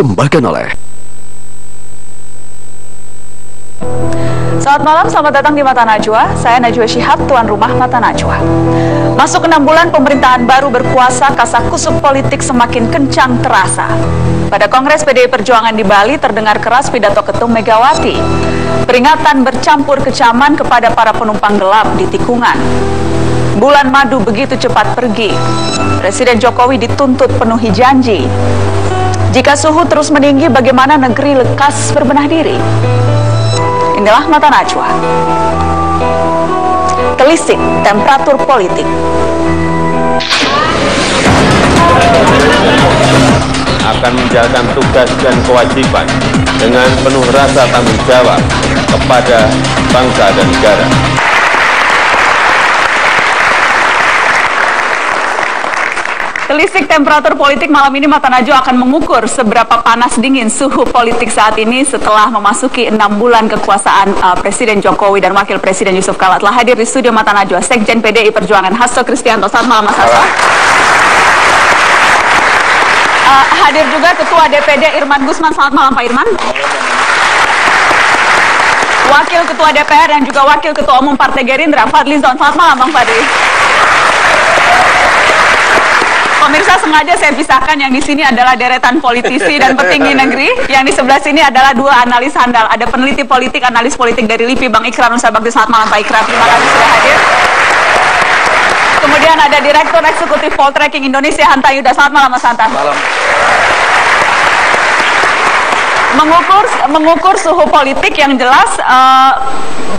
dipersembahkan oleh Selamat malam, selamat datang di Mata Najwa. Saya Najwa Shihab, tuan rumah Mata Najwa. Masuk 6 bulan pemerintahan baru berkuasa, kasakusuk politik semakin kencang terasa. Pada Kongres PDI Perjuangan di Bali terdengar keras pidato Ketum Megawati. Peringatan bercampur kecaman kepada para penumpang gelap di tikungan. Bulan madu begitu cepat pergi. Presiden Jokowi dituntut penuhi janji. Jika suhu terus meninggi, bagaimana negeri lekas berbenah diri? Inilah Mata Najwa. Telisik temperatur politik. Akan menjalankan tugas dan kewajiban dengan penuh rasa tanggung jawab kepada bangsa dan negara. Telisik temperatur politik malam ini Mata Najwa akan mengukur seberapa panas dingin suhu politik saat ini setelah memasuki 6 bulan kekuasaan Presiden Jokowi dan Wakil Presiden Yusuf Kala. Telah hadir di studio Mata Najwa Sekjen PDI Perjuangan Hasto Kristianto. Selamat malam Mas Hasto. Hadir juga Ketua DPD Irman Gusman. Selamat malam Pak Irman. Wakil Ketua DPR dan juga Wakil Ketua Umum Partai Gerindra Fadli Zon. Selamat malam Bang Fadli. Pemirsa, sengaja saya pisahkan, yang di sini adalah deretan politisi dan petinggi negeri, yang di sebelah sini adalah dua analis handal. Ada peneliti politik, analis politik dari LIPI, Bang Ikrar Nusa Bakti. Selamat malam Pak Ikrar, terima kasih sudah hadir. Kemudian ada Direktur Eksekutif Poltreking Indonesia, Hanta Yuda. Selamat malam Mas Hanta. Malam. Mengukur suhu politik yang jelas,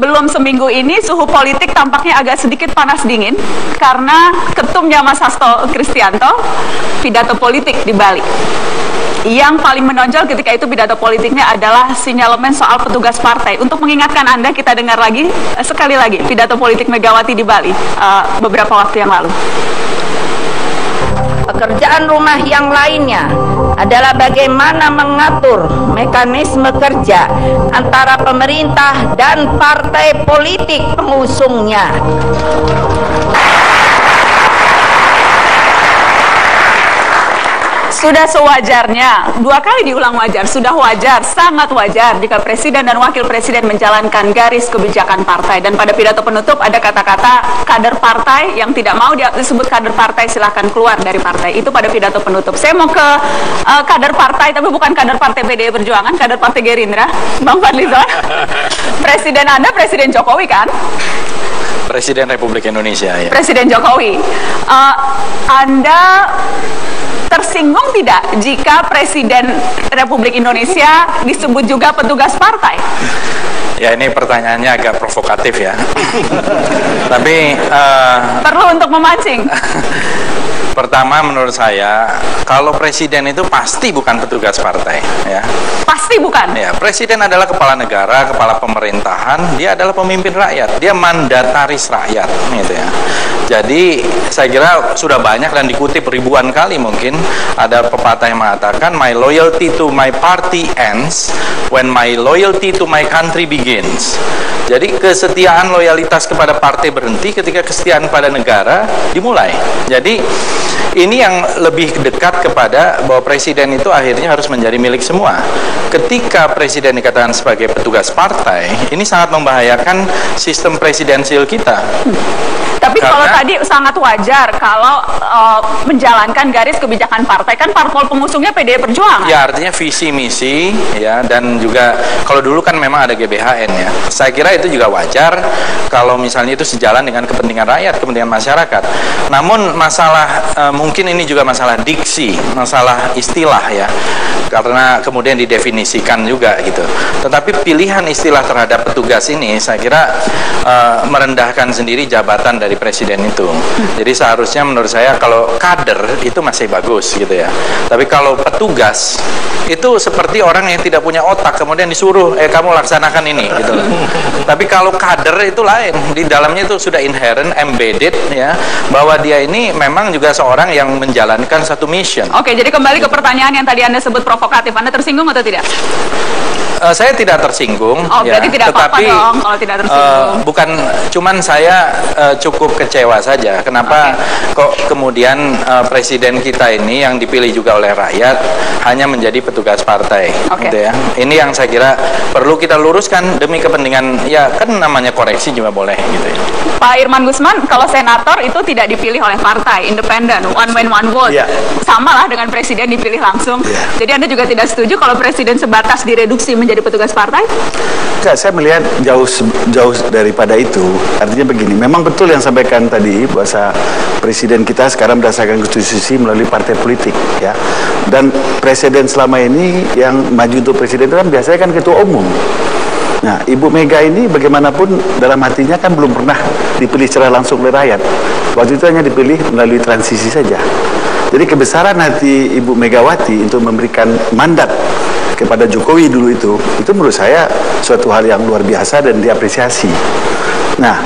belum seminggu ini suhu politik tampaknya agak sedikit panas dingin karena ketumnya Mas Hasto Kristianto pidato politik di Bali. Yang paling menonjol ketika itu pidato politiknya adalah sinyalemen soal petugas partai. Untuk mengingatkan Anda, kita dengar lagi sekali lagi pidato politik Megawati di Bali beberapa waktu yang lalu. Pekerjaan rumah yang lainnya adalah bagaimana mengatur mekanisme kerja antara pemerintah dan partai politik pengusungnya. Sudah sewajarnya, dua kali diulang wajar, sudah wajar, sangat wajar jika Presiden dan Wakil Presiden menjalankan garis kebijakan partai. Dan pada pidato penutup ada kata-kata kader partai yang tidak mau disebut kader partai silahkan keluar dari partai. Itu pada pidato penutup. Saya mau ke kader partai, tapi bukan kader partai PDI Perjuangan, kader partai Gerindra, Bang Fadlizon. Presiden Anda Presiden Jokowi kan? Presiden Republik Indonesia ya. Presiden Jokowi. Anda tersinggung tidak jika Presiden Republik Indonesia disebut juga petugas partai? Ya, ini pertanyaannya agak provokatif ya. Tapi perlu untuk memancing. Pertama, menurut saya kalau presiden itu pasti bukan petugas partai ya. Pasti bukan. Ya, presiden adalah kepala negara, kepala pemerintahan, dia adalah pemimpin rakyat, dia mandataris rakyat gitu ya. Jadi saya kira sudah banyak dan dikutip ribuan kali mungkin ada pepatah yang mengatakan my loyalty to my party ends when my loyalty to my country begins. Jadi kesetiaan loyalitas kepada partai berhenti ketika kesetiaan pada negara dimulai. Jadi ini yang lebih dekat kepada bahwa presiden itu akhirnya harus menjadi milik semua. Ketika presiden dikatakan sebagai petugas partai, ini sangat membahayakan sistem presidensial kita. Tapi kalau tadi sangat wajar kalau menjalankan garis kebijakan partai, kan parpol pengusungnya PDI Perjuangan. Ya, artinya visi misi ya, dan juga kalau dulu kan memang ada GBHN ya. Saya kira itu juga wajar kalau misalnya itu sejalan dengan kepentingan rakyat, kepentingan masyarakat. Namun masalah mungkin ini juga masalah diksi, masalah istilah ya. Karena kemudian didefinisikan juga gitu. Tetapi pilihan istilah terhadap petugas ini saya kira merendahkan sendiri jabatan dari presiden itu. Jadi seharusnya menurut saya kalau kader itu masih bagus gitu ya. Tapi kalau petugas itu seperti orang yang tidak punya otak kemudian disuruh kamu laksanakan ini gitu. Tapi kalau kader itu lain, di dalamnya itu sudah inherent, embedded ya, bahwa dia ini memang juga seorang orang yang menjalankan satu mission. Oke, jadi kembali ke pertanyaan yang tadi Anda sebut provokatif. Anda tersinggung atau tidak? Saya tidak tersinggung. Oh, berarti tidak apa-apa dong kalau tidak tersinggung. Bukan, cuman saya cukup kecewa saja. Kenapa kok kemudian presiden kita ini yang dipilih juga oleh rakyat hanya menjadi petugas partai. Gitu ya. Ini yang saya kira perlu kita luruskan demi kepentingan, ya kan namanya koreksi juga boleh gitu ya. Pak Irman Gusman, kalau senator itu tidak dipilih oleh partai, independen, one man one vote. Sama lah dengan presiden dipilih langsung. Jadi Anda juga tidak setuju kalau presiden sebatas direduksi menjadi petugas partai? Enggak, saya melihat jauh daripada itu. Artinya begini, memang betul yang sampaikan tadi bahwa presiden kita sekarang berdasarkan konstitusi melalui partai politik, ya. Dan presiden selama ini yang maju untuk presiden itu kan biasanya kan ketua umum. Nah, Ibu Mega ini bagaimanapun dalam hatinya kan belum pernah dipilih secara langsung oleh rakyat. Waktu itu hanya dipilih melalui transisi saja. Jadi kebesaran hati Ibu Megawati untuk memberikan mandat kepada Jokowi dulu itu menurut saya suatu hal yang luar biasa dan diapresiasi. Nah,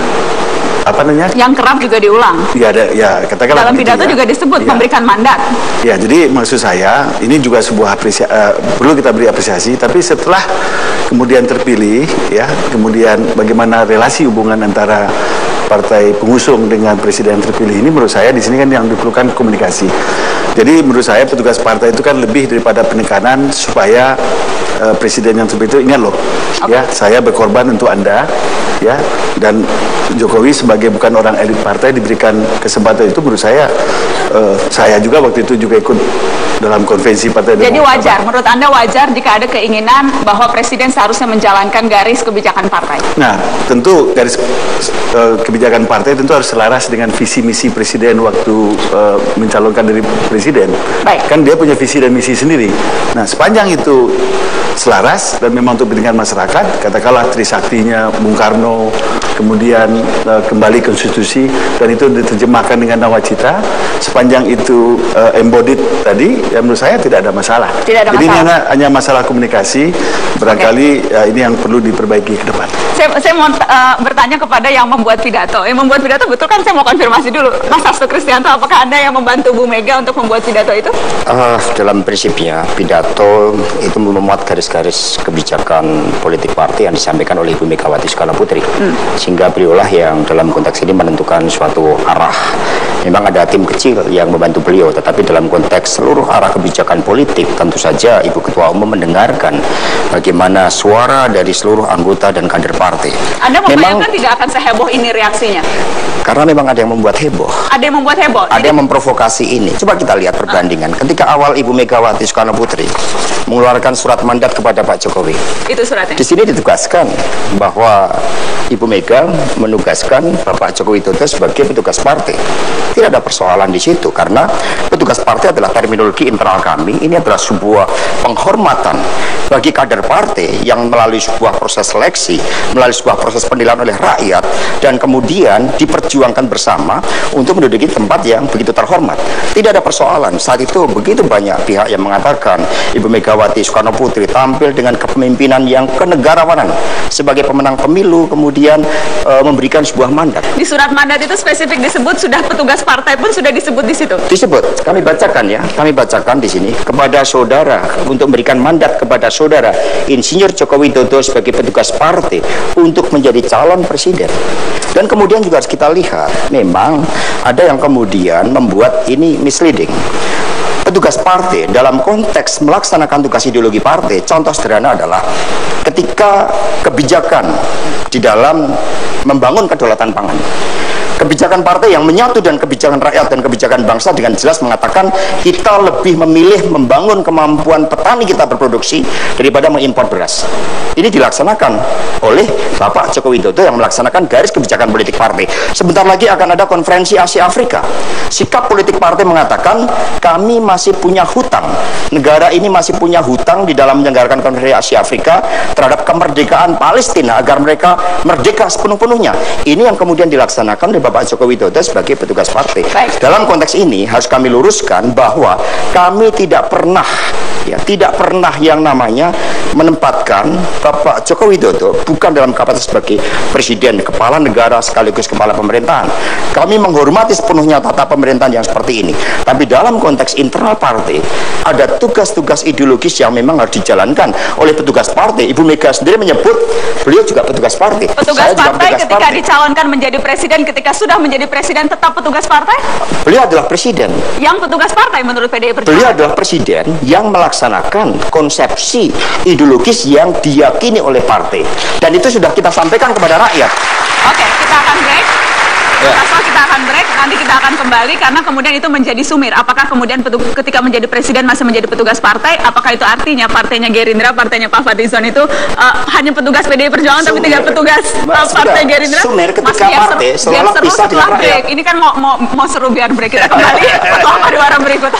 apa namanya? Yang kerap juga diulang. Ya, ya katakanlah dalam pidato juga disebut memberikan mandat. Ya, jadi maksud saya ini juga sebuah perlu kita beri apresiasi. Tapi setelah kemudian terpilih, ya, kemudian bagaimana relasi hubungan antara partai pengusung dengan presiden yang terpilih ini, menurut saya di sini kan yang diperlukan komunikasi. Jadi menurut saya petugas partai itu kan lebih daripada penekanan supaya presiden yang terpilih itu ingat loh, ya, saya berkorban untuk Anda, ya, dan Jokowi sebagai bukan orang elit partai diberikan kesempatan itu, menurut saya juga waktu itu juga ikut dalam konvensi partai Demokrat. Jadi wajar, menurut Anda wajar jika ada keinginan bahwa presiden seharusnya menjalankan garis kebijakan partai? Nah, tentu garis kebijakan partai tentu harus selaras dengan visi misi presiden waktu mencalonkan dari presiden. Baik. Kan dia punya visi dan misi sendiri. Nah, sepanjang itu selaras dan memang untuk kepentingan masyarakat, katakanlah trisaktinya Bung Karno, kemudian kembali konstitusi dan itu diterjemahkan dengan nawacita, sepanjang itu embodied tadi, ya menurut saya tidak ada masalah. Tidak ada masalah. Jadi ini hanya masalah komunikasi, barangkali ini yang perlu diperbaiki ke depan. Saya mau bertanya kepada yang membuat pidato. Yang membuat pidato betul kan, saya mau konfirmasi dulu. Mas Hasto Kristianto, apakah Anda yang membantu Bu Mega untuk membuat pidato itu? Dalam prinsipnya pidato itu memuat garis-garis kebijakan politik partai yang disampaikan oleh Ibu Megawati Soekarno Putri, sehingga beliaulah yang dalam konteks ini menentukan suatu arah. Memang ada tim kecil yang membantu beliau, tetapi dalam konteks seluruh arah kebijakan politik tentu saja Ibu Ketua Umum mendengarkan bagaimana suara dari seluruh anggota dan kader partai. Anda membayangkan tidak akan seheboh ini reaksinya? Karena memang ada yang membuat heboh. Ada yang membuat heboh? Ada yang memprovokasi ini. Coba kita lihat perbandingan. Ketika awal Ibu Megawati Soekarno Putri mengeluarkan surat mandat kepada Pak Jokowi. Itu suratnya? Di sini ditugaskan bahwa Ibu Mega menugaskan Bapak Joko Widodo sebagai petugas partai. Tidak ada persoalan di situ, karena petugas partai adalah terminologi internal kami. Ini adalah sebuah penghormatan bagi kader partai yang melalui sebuah proses seleksi, melalui sebuah proses penilaian oleh rakyat, dan kemudian diperjuangkan bersama untuk menduduki tempat yang begitu terhormat. Tidak ada persoalan. Saat itu begitu banyak pihak yang mengatakan Ibu Megawati Soekarno Putri tampil dengan kepemimpinan yang kenegarawanan sebagai pemenang pemilu, kemudian memberikan sebuah mandat. Di surat mandat itu spesifik disebut, sudah petugas partai pun sudah disebut di situ. Disebut. Kami bacakan ya. Kami bacakan di sini kepada saudara untuk memberikan mandat kepada saudara Insinyur Joko Widodo sebagai petugas partai untuk menjadi calon presiden. Dan kemudian juga harus kita lihat, memang ada yang kemudian membuat ini misleading. Petugas partai dalam konteks melaksanakan tugas ideologi partai, contoh sederhana adalah ketika kebijakan di dalam membangun kedaulatan pangan. Kebijakan partai yang menyatu dan kebijakan rakyat dan kebijakan bangsa dengan jelas mengatakan kita lebih memilih membangun kemampuan petani kita berproduksi daripada mengimpor beras. Ini dilaksanakan oleh Bapak Joko Widodo yang melaksanakan garis kebijakan politik partai. Sebentar lagi akan ada konferensi Asia Afrika. Sikap politik partai mengatakan kami masih punya hutang. Negara ini masih punya hutang di dalam menyelenggarakan konferensi Asia Afrika terhadap kemerdekaan Palestina agar mereka merdeka sepenuh-penuhnya. Ini yang kemudian dilaksanakan oleh Bapak Joko Widodo sebagai petugas partai. Dalam konteks ini harus kami luruskan bahwa kami tidak pernah ya, tidak pernah yang namanya menempatkan Bapak Joko Widodo bukan dalam kapasitas sebagai presiden, kepala negara sekaligus kepala pemerintahan. Kami menghormati sepenuhnya tata pemerintahan yang seperti ini. Tapi dalam konteks internal partai ada tugas-tugas ideologis yang memang harus dijalankan oleh petugas partai. Ibu Mega sendiri menyebut beliau juga petugas partai. Petugas partai ketika dicalonkan menjadi presiden, ketika sudah menjadi presiden tetap petugas partai? Beliau adalah presiden. Yang petugas partai menurut PDI Perjuangan? Beliau adalah presiden yang melaksanakan konsepsi ideologis yang diyakini oleh partai. Dan itu sudah kita sampaikan kepada rakyat. Oke, kita akan break. Kita akan break, nanti kita akan kembali karena kemudian itu menjadi sumir. Apakah kemudian ketika menjadi presiden masih menjadi petugas partai? Apakah itu artinya partainya Gerindra, partainya Pak Fadlizon itu hanya petugas PDI Perjuangan tapi tidak petugas partai Gerindra? Sumir ketika partai selalu bisa dengan rakyat. Ini kan mau seru biar break. Kita kembali setelah pariwara berikut.